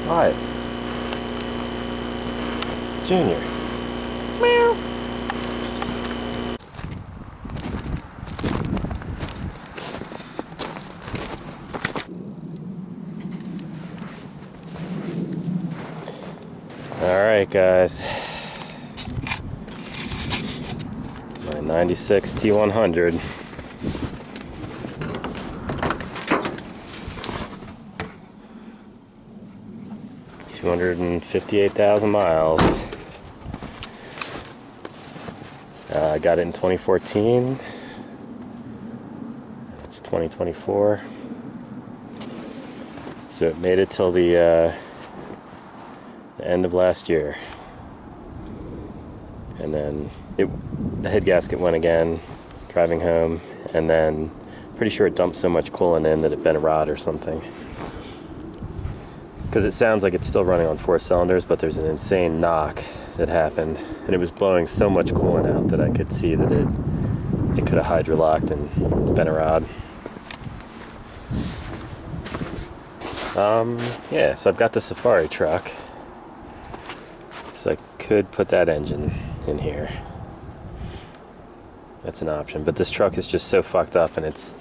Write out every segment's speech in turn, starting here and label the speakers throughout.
Speaker 1: What? Junior. Meow. Alright guys, my 96 T100. $258,000 miles. I got it in 2014. It's 2024. So it made it till the end of last year. And then the head gasket went again, driving home, and then pretty sure it dumped so much coolant in that it bent a rod or something. Because it sounds like it's still running on 4 cylinders, but there's an insane knock that happened, and it was blowing so much coolant out that I could see that it could have hydrolocked and bent a rod. Yeah, so I've got the Safari truck, so I could put that engine in here. That's an option, but this truck is just so fucked up, and it's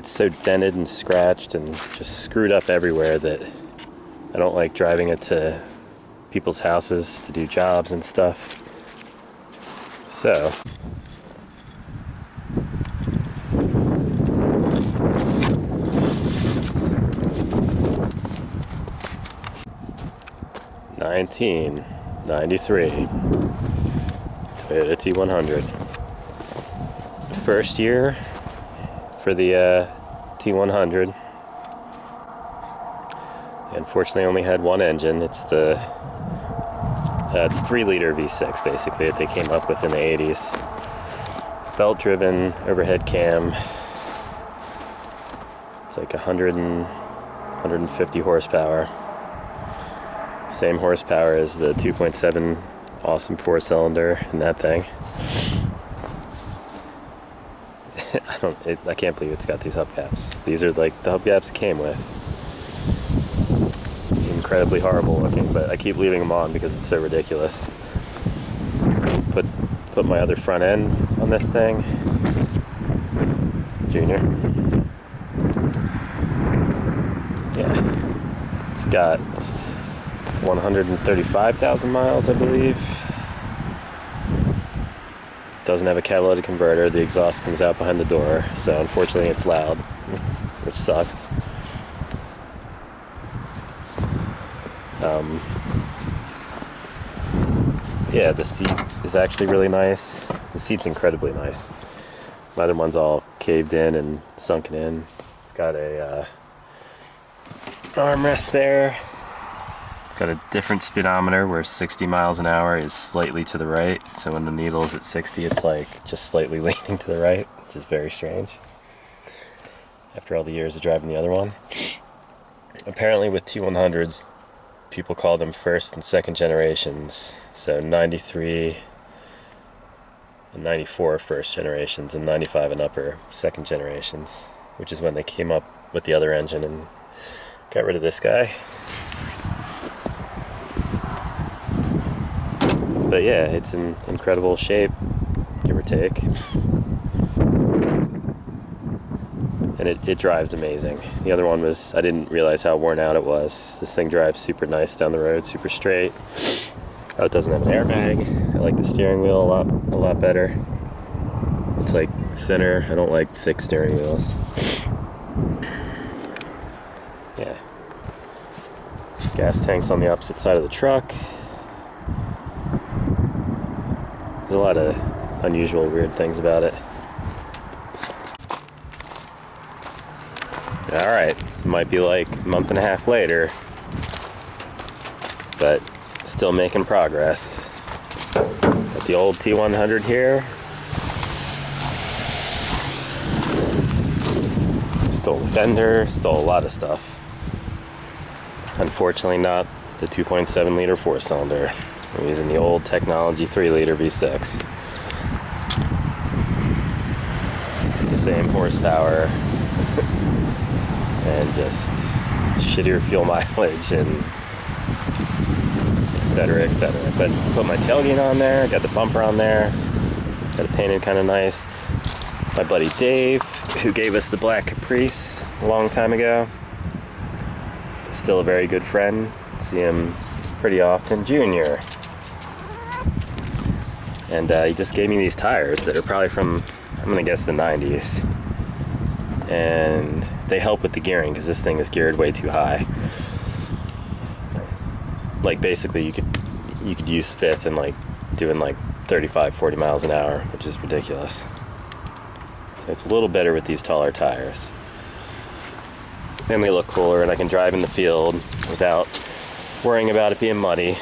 Speaker 1: so dented and scratched and just screwed up everywhere that I don't like driving it to people's houses to do jobs and stuff. So $1993 Toyota T100. First year for the T100. Unfortunately, only had one engine. It's the 3-liter V6 basically that they came up with in the 80s. Belt-driven overhead cam. It's like 150 horsepower. Same horsepower as the 2.7 awesome 4-cylinder in that thing. I can't believe it's got these hubcaps. These are like the hubcaps it came with. Incredibly horrible looking, but I keep leaving them on because it's so ridiculous. Put my other front end on this thing. Junior. Yeah. It's got 135,000 miles, I believe. Doesn't have a catalytic converter. The exhaust comes out behind the door, so unfortunately it's loud, which sucks. Yeah, the seat is actually really nice. The seat's incredibly nice. My other one's all caved in and sunken in. It's got a armrest there. It's got a different speedometer where 60 miles an hour is slightly to the right. So when the needle is at 60, it's like just slightly leaning to the right, which is very strange. After all the years of driving the other one. Apparently with T100s, people call them first and second generations. So 93 and 94 are first generations, and 95 and up are second generations, which is when they came up with the other engine and got rid of this guy. But yeah, it's in incredible shape, give or take. And it drives amazing. The other one was, I didn't realize how worn out it was. This thing drives super nice down the road, super straight. Oh, it doesn't have an airbag. I like the steering wheel a lot better. It's like thinner. I don't like thick steering wheels. Yeah. Gas tank's on the opposite side of the truck. There's a lot of unusual, weird things about it. Alright, might be like a month and a half later, but still making progress. Got the old T100 here. Stole the fender, stole a lot of stuff. Unfortunately not the 2.7 liter 4-cylinder. I'm using the old technology 3-liter V6. The same horsepower and just shittier fuel mileage and etc., etc. But put my tailgate on there, got the bumper on there, got it painted kind of nice. My buddy Dave, who gave us the black Caprice a long time ago, still a very good friend. See him pretty often. Junior. And he just gave me these tires that are probably from, I'm gonna guess, the 90s. And they help with the gearing because this thing is geared way too high. Like basically you could use fifth and like doing like 35, 40 miles an hour, which is ridiculous. So it's a little better with these taller tires. And they look cooler, and I can drive in the field without worrying about it being muddy.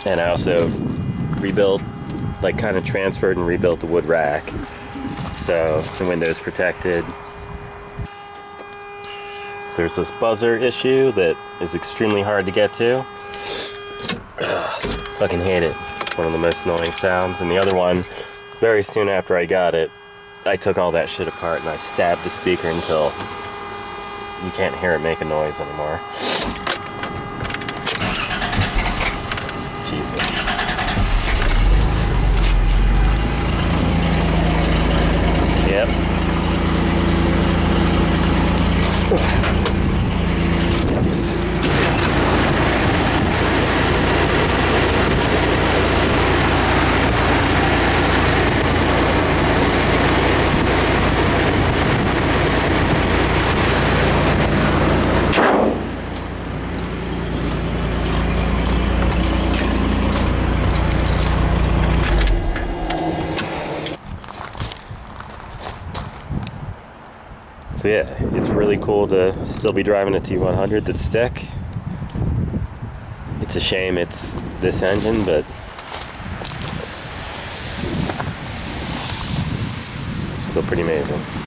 Speaker 1: And I also rebuilt, like kind of transferred and rebuilt the wood rack. So the window's protected. There's this buzzer issue that is extremely hard to get to. Ugh, fucking hate it. It's one of the most annoying sounds. And the other one, very soon after I got it, I took all that shit apart and I stabbed the speaker until you can't hear it make a noise anymore. Jesus. Yep. So yeah, it's really cool to still be driving a T100 that's stick. It's a shame it's this engine, but it's still pretty amazing.